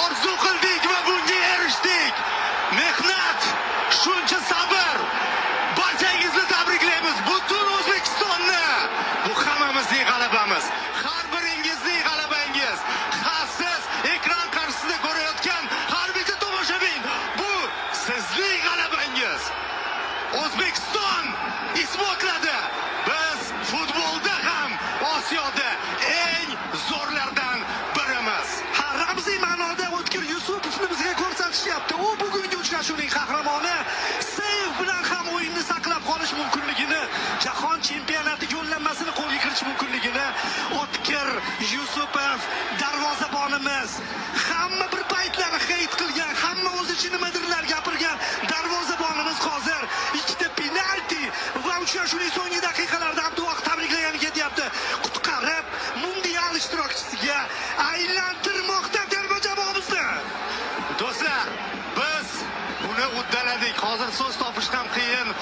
orzu qildik va bunga erishdik. Mehnat, shuncha sabr. Barchangizni tabriklaymiz. Butun O'zbekistonni. Bu hammamizning g'alabamiz. Har biringizning g'alabangiz. Siz ekran qarshisida ko'rayotgan har bitta tomoshabin, bu sizning g'alabangiz. O'zbekiston isbotladi. Biz futbolda ham Osiyoda eng zo'rlardan birimiz. Ramziy ma'noda O'tkir Yusupovni bizga ko'rsatishyapti. U bugungi uchrashuvning qahramoni. Seyf bilan ham o'yinni saqlab qolish mumkinligini, jahon chempionati yo'llanmasini qo'lga kiritish mumkinligini O'tkir Yusupov darvozabonimiz hamma bir paytlar heyt qilgan, hamma o'z ichi nimadirlar gapirgan darvozabonimiz hozir ikkita penalti va uchrashuvning so'nggi daqiqalarida Abduvohid tabriklagani ketyapti. Qutqarib mundial ishtirokchisiga aylantirmoqda terma jamoamizni. Do'stlar, biz buni uddaladik. Hozir so'z topish ham qiyin.